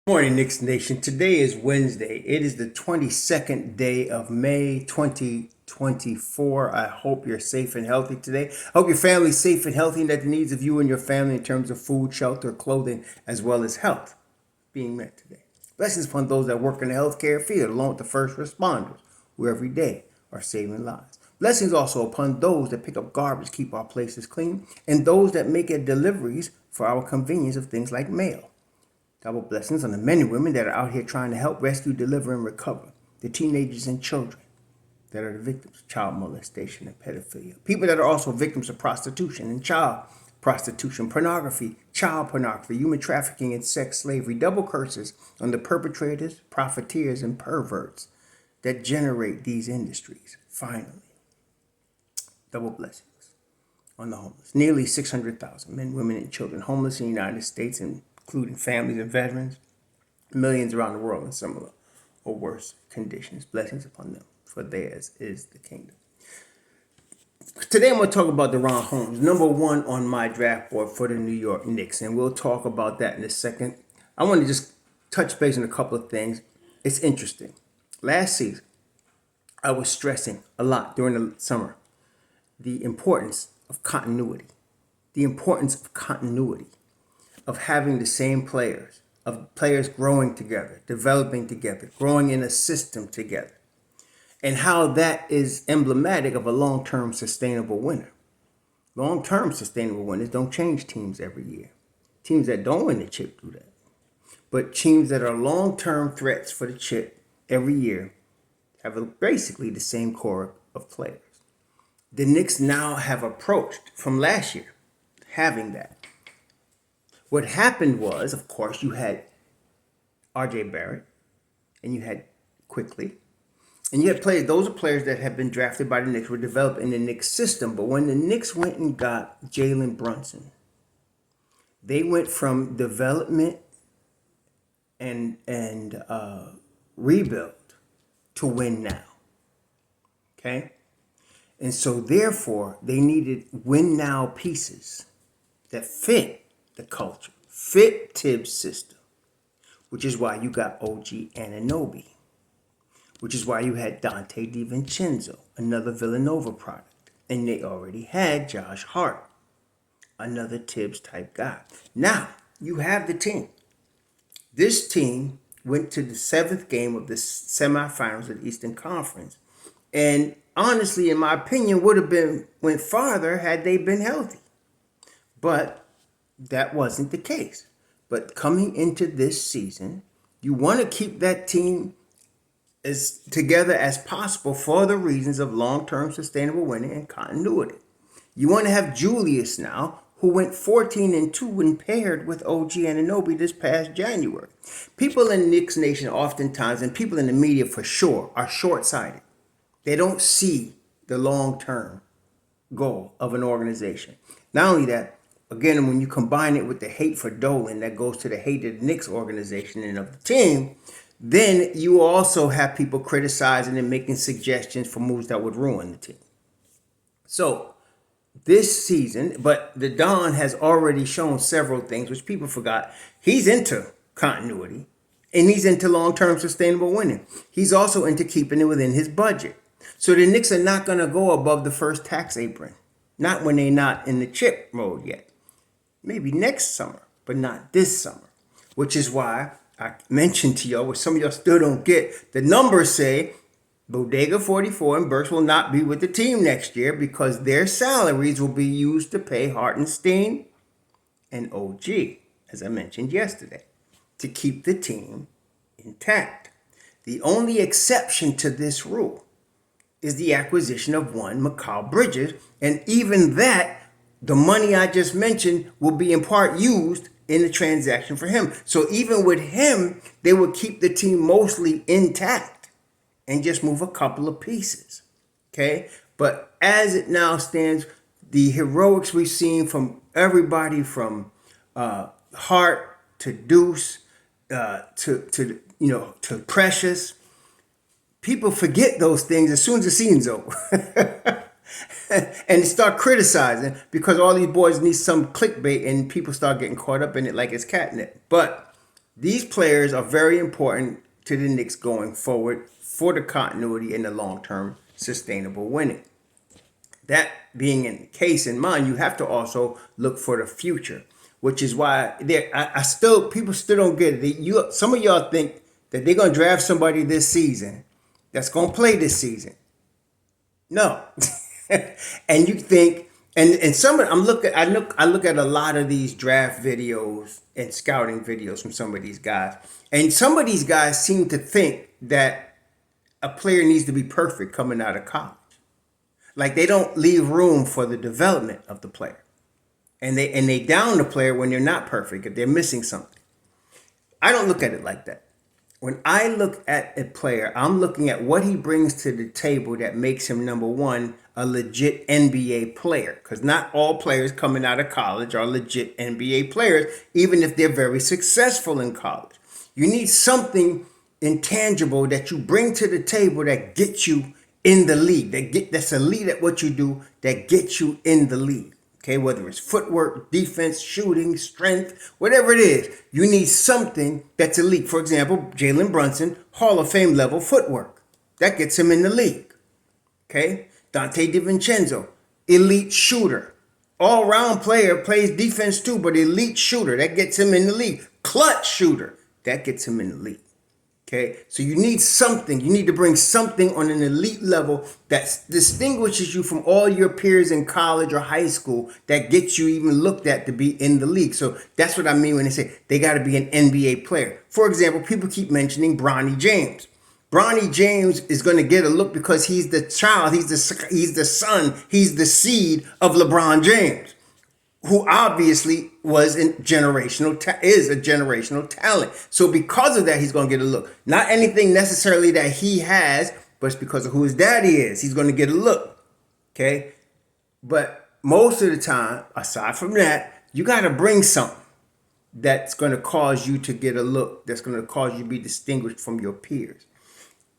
Morning, Knicks Nation. Today is Wednesday. It is the 22nd day of May 2024. I hope you're safe and healthy today. I hope your family's safe and healthy and that the needs of you and your family in terms of food, shelter, clothing, as well as health being met today. Blessings upon those that work in the healthcare field, along with the first responders, who every day are saving lives. Blessings also upon those that pick up garbage, keep our places clean, and those that make deliveries for our convenience of things like mail. Double blessings on the men and women that are out here trying to help rescue, deliver, and recover the teenagers and children that are the victims of child molestation and pedophilia. People that are also victims of prostitution and child prostitution, pornography, child pornography, human trafficking, and sex slavery. Double curses on the perpetrators, profiteers, and perverts that generate these industries. Finally, double blessings on the homeless. Nearly 600,000 men, women, and children homeless in the United States, including families and veterans, millions around the world in similar or worse conditions. Blessings upon them, for theirs is the kingdom. Today I'm going to talk about DeRon Holmes, number one on my draft board for the New York Knicks, and we'll talk about that in a second. I want to just touch base on a couple of things. It's interesting. Last season, I was stressing a lot during the summer the importance of continuity, of having the same players, of players growing together, developing together, growing in a system together, and how that is emblematic of a long-term sustainable winner. Long-term sustainable winners don't change teams every year. Teams that don't win the chip do that. But teams that are long-term threats for the chip every year have basically the same core of players. The Knicks now have approached from last year having that. What happened was, of course, you had R.J. Barrett and you had Quickly. And you had players, those are players that have been drafted by the Knicks, were developed in the Knicks system. But when the Knicks went and got Jalen Brunson, they went from development and rebuild to win now. Okay? And so therefore, they needed win now pieces that fit the culture, fit Thibs' system, which is why you got OG Anunoby, which is why you had Dante DiVincenzo, another Villanova product, and they already had Josh Hart, another Thibs type guy. Now you have the team. This team went to the seventh game of the semifinals of the Eastern Conference, and honestly, in my opinion, would have went farther had they been healthy. But that wasn't the case. But coming into this season, you want to keep that team as together as possible for the reasons of long-term sustainable winning and continuity. You want to have Julius now, who went 14-2 when paired with OG Anunoby this past January. People in Knicks Nation oftentimes, and people in the media for sure, are short-sighted. They don't see the long-term goal of an organization. Not only that, again, when you combine it with the hate for Donon that goes to the hate of the Knicks organization and of the team, then you also have people criticizing and making suggestions for moves that would ruin the team. So this season, but the Don has already shown several things which people forgot. He's into continuity and he's into long-term sustainable winning. He's also into keeping it within his budget. So the Knicks are not going to go above the first tax apron. Not when they're not in the chip mode yet. Maybe next summer, but not this summer. Which is why I mentioned to y'all, what some of y'all still don't get, the numbers say Bodega 44 and Burks will not be with the team next year because their salaries will be used to pay Hartenstein and OG, as I mentioned yesterday, to keep the team intact. The only exception to this rule is the acquisition of one Mikal Bridges, and even that, the money I just mentioned will be in part used in the transaction for him. So even with him, they would keep the team mostly intact and just move a couple of pieces. Okay? But as it now stands, the heroics we've seen from everybody from Hart to Deuce to Precious, people forget those things as soon as the season's over. And start criticizing because all these boys need some clickbait and people start getting caught up in it like it's catnip. But These players are very important to the Knicks going forward for the continuity and the long-term sustainable winning. That being in the case in mind, you have to also look for the future, which is why people still don't get it. Some of y'all think that they're gonna draft somebody this season that's gonna play this season. No. And you think, and some of I look at a lot of these draft videos and scouting videos from some of these guys, and some of these guys seem to think that a player needs to be perfect coming out of college. Like they don't leave room for the development of the player, and they down the player when they're not perfect if they're missing something. I don't look at it like that. When I look at a player, I'm looking at what he brings to the table that makes him, number one, a legit NBA player. Because not all players coming out of college are legit NBA players, even if they're very successful in college. You need something intangible that you bring to the table that gets you in the league, that's elite at what you do, that gets you in the league. Okay, whether it's footwork, defense, shooting, strength, whatever it is, you need something that's elite. For example, Jalen Brunson, Hall of Fame level footwork. That gets him in the league. Okay, Dante DiVincenzo, elite shooter. All-round player, plays defense too, but elite shooter. That gets him in the league. Clutch shooter. That gets him in the league. Okay, so you need something. You need to bring something on an elite level that distinguishes you from all your peers in college or high school that gets you even looked at to be in the league. So that's what I mean when they say they got to be an NBA player. For example, people keep mentioning Bronny James. Bronny James is going to get a look because he's the child, he's the son, he's the seed of LeBron James, who obviously is a generational talent. So because of that, he's going to get a look. Not anything necessarily that he has, but it's because of who his daddy is. He's going to get a look. Okay? But most of the time, aside from that, you got to bring something that's going to cause you to get a look, that's going to cause you to be distinguished from your peers.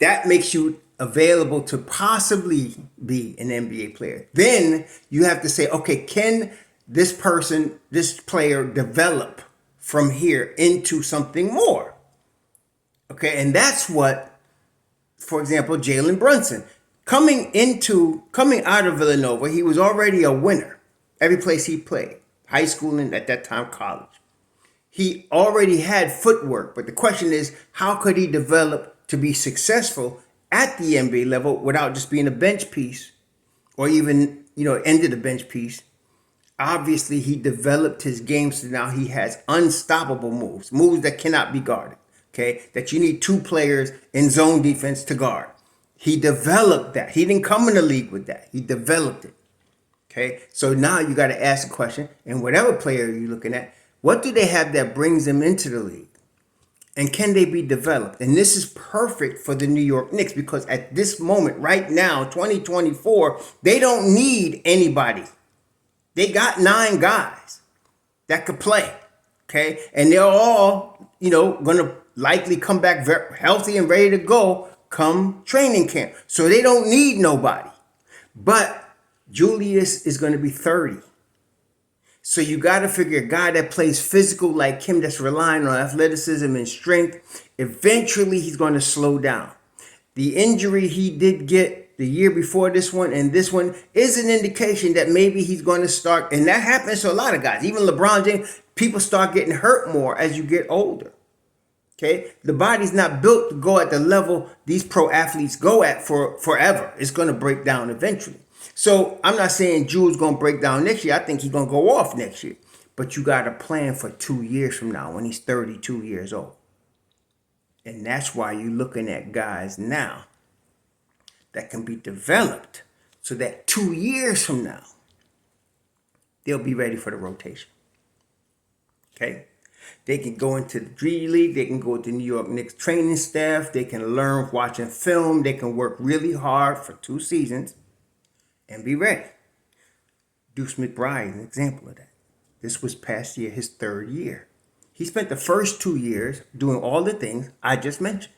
That makes you available to possibly be an NBA player. Then you have to say, okay, can this player develop from here into something more? Okay, and that's what, for example, Jalen Brunson, coming out of Villanova, he was already a winner every place he played, high school and at that time college. He already had footwork, but the question is, how could he develop to be successful at the NBA level without just being a bench piece or even, ended a bench piece? Obviously, he developed his game so now he has unstoppable moves that cannot be guarded, okay? That you need two players in zone defense to guard. He developed that. He didn't come in the league with that. He developed it, okay? So now you got to ask the question, and whatever player you're looking at, what do they have that brings them into the league? And can they be developed? And this is perfect for the New York Knicks because at this moment, right now, 2024, they don't need anybody. They got 9 guys that could play, okay? And they're all, going to likely come back very healthy and ready to go come training camp. So they don't need nobody. But Julius is going to be 30. So you got to figure a guy that plays physical like him, that's relying on athleticism and strength, eventually he's going to slow down. The injury he did get the year before this one and this one is an indication that maybe he's going to start, and that happens to a lot of guys. Even LeBron James, people start getting hurt more as you get older. Okay? The body's not built to go at the level these pro athletes go at for forever. It's going to break down eventually. So I'm not saying Jules going to break down next year. I think he's going to go off next year. But you got to plan for 2 years from now when he's 32 years old. And that's why you're looking at guys now that can be developed so that 2 years from now, they'll be ready for the rotation. Okay? They can go into the G League. They can go to the New York Knicks training staff. They can learn watching film. They can work really hard for 2 seasons and be ready. Deuce McBride is an example of that. This was past year, his 3rd year. He spent the first 2 years doing all the things I just mentioned.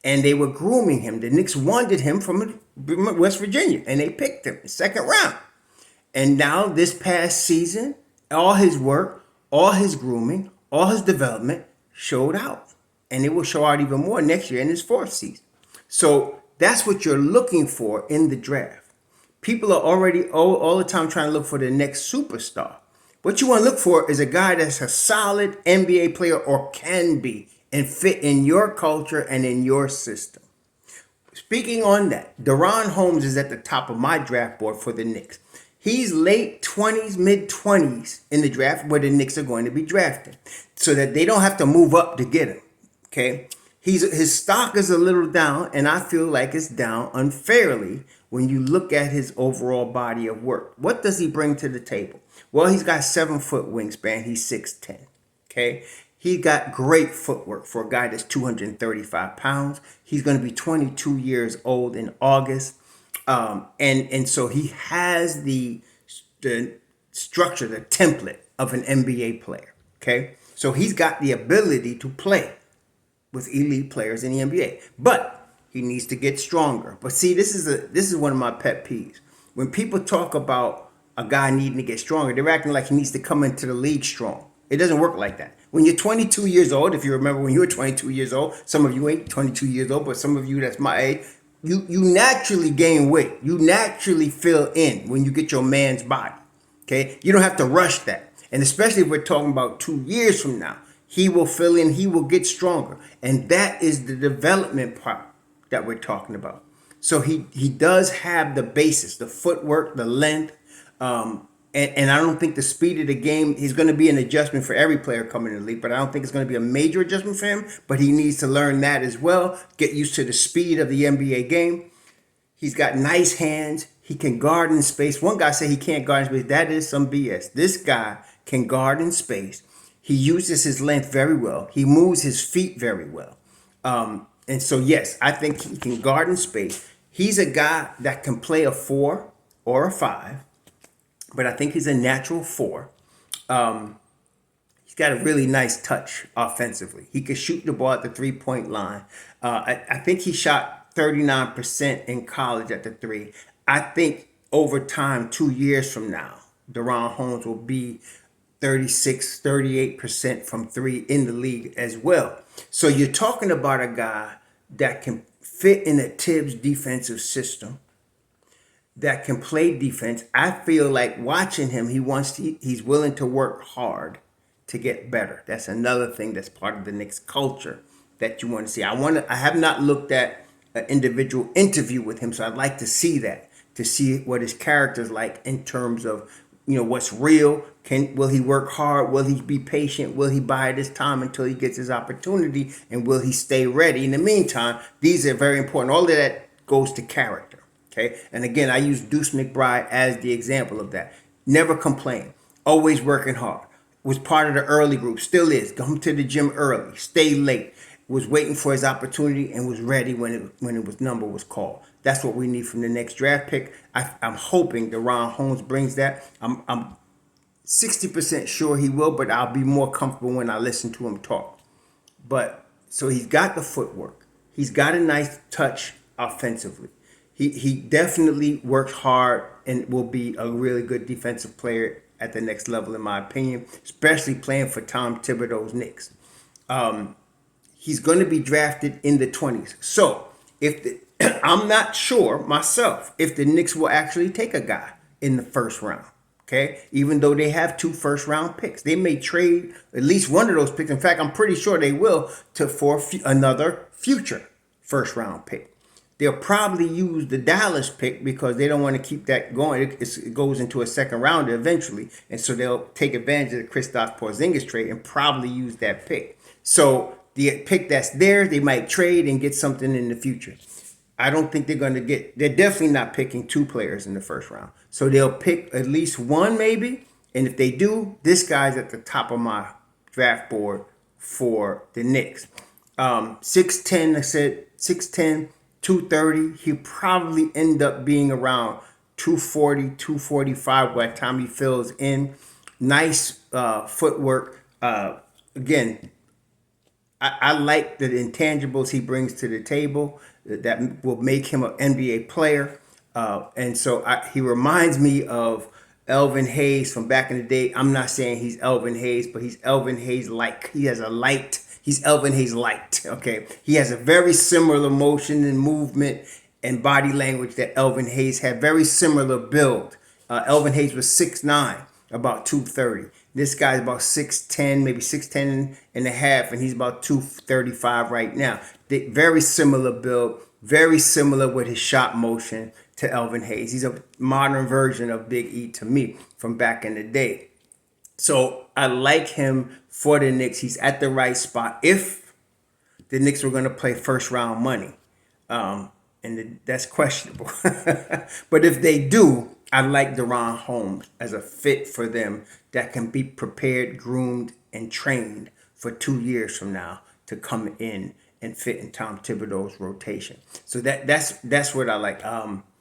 And they were grooming him. The Knicks wanted him from West Virginia, and they picked him in the 2nd round. And now this past season, all his work, all his grooming, all his development showed out. And it will show out even more next year in his fourth season. So that's what you're looking for in the draft. People are already all the time trying to look for the next superstar. What you want to look for is a guy that's a solid NBA player or can be and fit in your culture and in your system. Speaking on that, DeRon Holmes is at the top of my draft board for the Knicks. He's late 20s, mid 20s in the draft where the Knicks are going to be drafted so that they don't have to move up to get him. Okay? His stock is a little down, and I feel like it's down unfairly when you look at his overall body of work. What does he bring to the table? Well, he's got 7-foot wingspan. He's 6'10". Okay? He got great footwork for a guy that's 235 pounds. He's going to be 22 years old in August. And so he has the structure, the template of an NBA player. Okay? So he's got the ability to play with elite players in the NBA. But he needs to get stronger. But see, this is one of my pet peeves. When people talk about a guy needing to get stronger, they're acting like he needs to come into the league strong. It doesn't work like that. When you're 22 years old, if you remember when you were 22 years old, some of you ain't 22 years old, but some of you that's my age, you naturally gain weight. You naturally fill in when you get your man's body. Okay? You don't have to rush that. And especially if we're talking about 2 years from now, he will fill in, he will get stronger. And that is the development part that we're talking about. So he does have the basis, the footwork, the length, and I don't think the speed of the game is going to be an adjustment for every player coming in the league, but I don't think it's going to be a major adjustment for him. But he needs to learn that as well, get used to the speed of the NBA game. He's got nice hands. He can guard in space. One guy said he can't guard in space. That is some BS. This guy can guard in space. He uses his length very well. He moves his feet very well. And so, yes, I think he can guard in space. He's a guy that can play a 4 or a 5. But I think he's a natural 4. He's got a really nice touch offensively. He can shoot the ball at the 3-point line. I think he shot 39% in college at the 3. I think over time, 2 years from now, DeRon Holmes will be 36, 38% from 3 in the league as well. So you're talking about a guy that can fit in a Thibs defensive system, that can play defense. I feel like watching him, he's willing to work hard to get better. That's another thing that's part of the Knicks culture that you want to see. I have not looked at an individual interview with him, so I'd like to see that, to see what his character's like in terms of, what's real. Will he work hard? Will he be patient? Will he bide his time until he gets his opportunity? And will he stay ready? In the meantime, these are very important. All of that goes to character. Okay, and again, I use Deuce McBride as the example of that. Never complain, always working hard. Was part of the early group, still is. Come to the gym early, stay late. Was waiting for his opportunity and was ready when his number was called. That's what we need from the next draft pick. I'm hoping DeRon Holmes brings that. I'm 60% sure he will, but I'll be more comfortable when I listen to him talk. But so he's got the footwork. He's got a nice touch offensively. He definitely works hard and will be a really good defensive player at the next level, in my opinion, especially playing for Tom Thibodeau's Knicks. He's going to be drafted in the 20s. So I'm not sure myself if the Knicks will actually take a guy in the first round. Okay, even though they have 2 first-round picks, they may trade at least one of those picks. In fact, I'm pretty sure they will for another future first-round pick. They'll probably use the Dallas pick because they don't want to keep that going. It goes into a second rounder eventually. And so they'll take advantage of the Kristaps Porzingis trade and probably use that pick. So the pick that's there, they might trade and get something in the future. I don't think they're definitely not picking 2 players in the first round. So they'll pick at least one maybe. And if they do, this guy's at the top of my draft board for the Knicks. 6'10", I said 6'10", 230. He'll probably end up being around 240, 245 by the time he fills in. Nice footwork. Again, I like the intangibles he brings to the table that will make him an NBA player. And so he reminds me of Elvin Hayes from back in the day. I'm not saying he's Elvin Hayes, but he's Elvin Hayes like. He has a light He's Elvin Hayes light. Okay, he has a very similar motion and movement and body language that Elvin Hayes had. Very similar build. Elvin Hayes was 6'9", about 230. This guy's about 6'10", maybe 6'10 and a half, and he's about 235 right now. Very similar build, very similar with his shot motion to Elvin Hayes. He's a modern version of Big E to me from back in the day. So I like him for the Knicks. He's at the right spot. If the Knicks were going to play first round money, and that's questionable. But if they do, I like DeRon Holmes as a fit for them that can be prepared, groomed, and trained for 2 years from now to come in and fit in Tom Thibodeau's rotation. So that's what I like.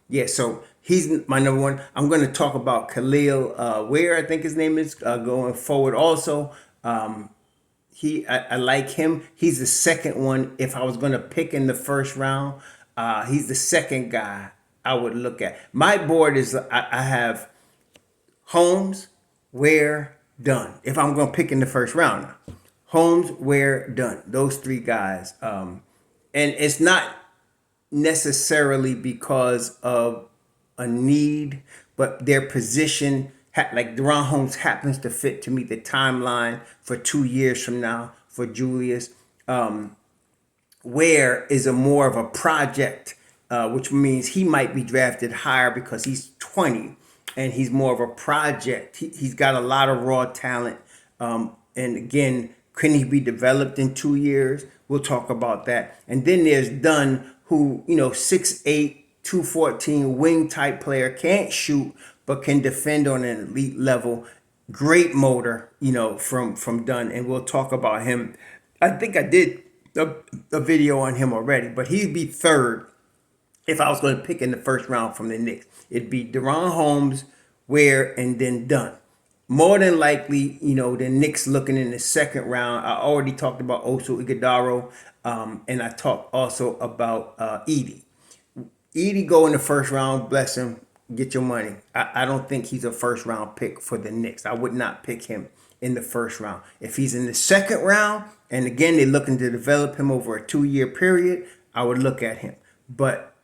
Yeah, so he's my number one. I'm going to talk about Khalil Ware, I think his name is, going forward also. I like him. He's the second one. If I was going to pick in the first round, he's the second guy I would look at. My board is, I have Holmes, Ware, Dunn. If I'm going to pick in the first round now. Holmes, Ware, Dunn. Those three guys. And it's not necessarily because of a need, but their position, like DeRon Holmes happens to fit to me the timeline for 2 years from now for Julius. Ware is a more of a project, which means he might be drafted higher because he's 20 and he's more of a project. He's got a lot of raw talent. And again, can he be developed in 2 years? We'll talk about that. And then there's Dunn, who, 6'8", 214 wing type player, can't shoot, but can defend on an elite level. Great motor, from Dunn. And we'll talk about him. I think I did a video on him already, but he'd be third if I was going to pick in the first round from the Knicks. It'd be DeRon Holmes, Ware, and then Dunn. More than likely, the Knicks looking in the second round. I already talked about Oso Ighodaro, and I talked also about Edey. Edey go in the first round, bless him, get your money. I don't think he's a first round pick for the Knicks. I would not pick him in the first round. If he's in the second round, and again, they're looking to develop him over a 2-year period, I would look at him. But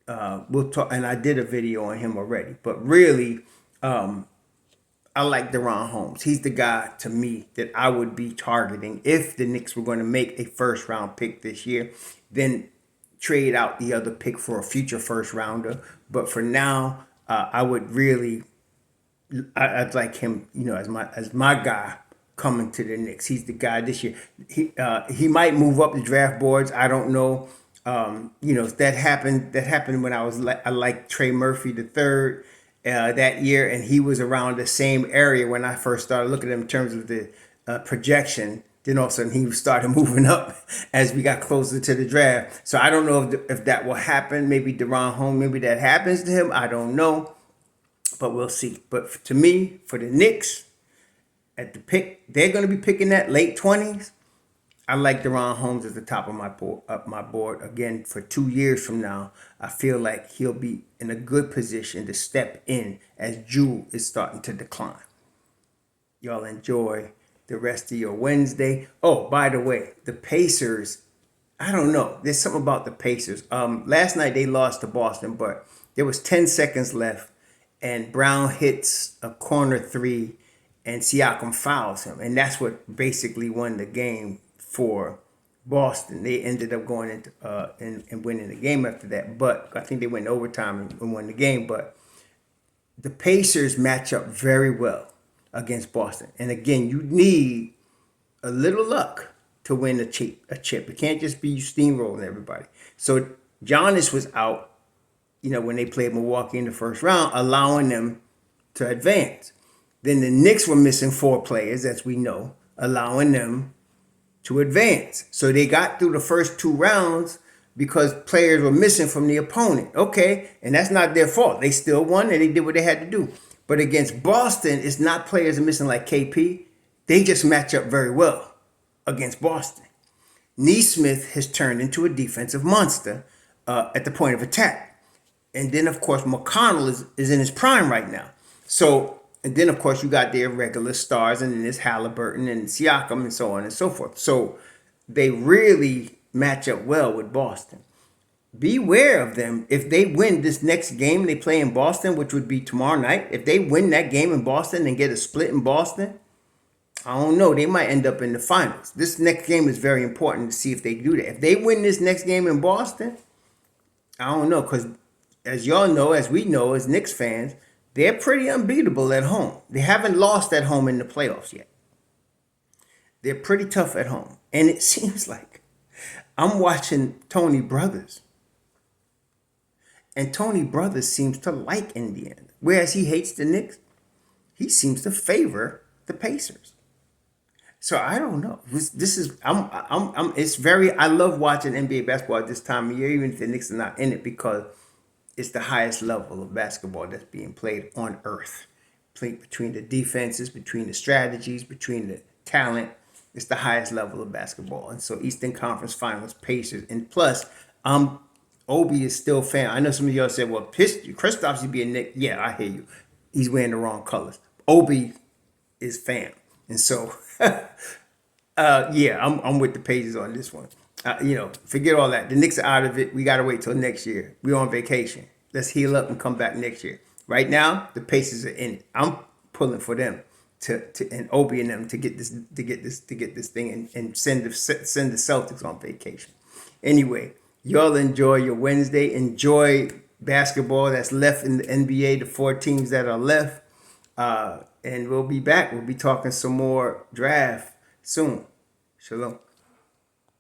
we'll talk, and I did a video on him already. But really, I like DeRon Holmes. He's the guy to me that I would be targeting if the Knicks were going to make a first round pick this year. Then trade out the other pick for a future first rounder. But for now, I would really, I'd like him, as my guy coming to the Knicks. He's the guy this year. He might move up the draft boards. I don't know. That happened when I liked Trey Murphy III that year, and he was around the same area when I first started looking at him in terms of the projection. Then all of a sudden he started moving up as we got closer to the draft. So I don't know if that will happen. Maybe DeRon Holmes, maybe that happens to him. I don't know, but we'll see. But to me, for the Knicks, at the pick, they're going to be picking that late 20s. I like DeRon Holmes at the top of my board. Again, for 2 years from now, I feel like he'll be in a good position to step in as Jewel is starting to decline. Y'all enjoy the rest of your Wednesday. Oh, by the way, the Pacers, I don't know. There's something about the Pacers. Last night they lost to Boston, but there was 10 seconds left, and Brown hits a corner three, and Siakam fouls him. And that's what basically won the game for Boston. They ended up going into and winning the game after that. But I think they went in overtime and won the game. But the Pacers match up very well against Boston. And again, you need a little luck to win a chip. It can't just be you steamrolling everybody. So Giannis was out, when they played Milwaukee in the first round, allowing them to advance. Then the Knicks were missing 4 players, as we know, allowing them to advance. So they got through the first 2 rounds because players were missing from the opponent. Okay, and that's not their fault. They still won and they did what they had to do. But against Boston, it's not players are missing like KP. They just match up very well against Boston. Nesmith has turned into a defensive monster at the point of attack. And then, of course, McConnell is in his prime right now. So, and then, of course, you got their regular stars, and then there's Halliburton and Siakam and so on and so forth. So they really match up well with Boston. Beware of them. If they win this next game they play in Boston, which would be tomorrow night, if they win that game in Boston and get a split in Boston, I don't know. They might end up in the finals. This next game is very important to see if they do that. If they win this next game in Boston, I don't know, because as y'all know, as we know, as Knicks fans, they're pretty unbeatable at home. They haven't lost at home in the playoffs yet. They're pretty tough at home. And it seems like I'm watching Tony Brothers. And Tony Brothers seems to like Indiana. Whereas he hates the Knicks, he seems to favor the Pacers. So I don't know. This is it's very, I love watching NBA basketball at this time of year, even if the Knicks are not in it, because it's the highest level of basketball that's being played on earth. Played between the defenses, between the strategies, between the talent. It's the highest level of basketball. And so Eastern Conference Finals, Pacers, and plus, Obi is still fan. I know some of y'all said, well, Kristaps should be a Knick. Yeah, I hear you. He's wearing the wrong colors. Obi is fan. And so, yeah, I'm with the Pacers on this one. Forget all that. The Knicks are out of it. We got to wait till next year. We're on vacation. Let's heal up and come back next year. Right now, the Pacers are in it. I'm pulling for them to and Obi and them to get this thing and send the Celtics on vacation. Anyway, y'all enjoy your Wednesday. Enjoy basketball that's left in the NBA. The 4 teams that are left. And we'll be back. We'll be talking some more draft soon. Shalom.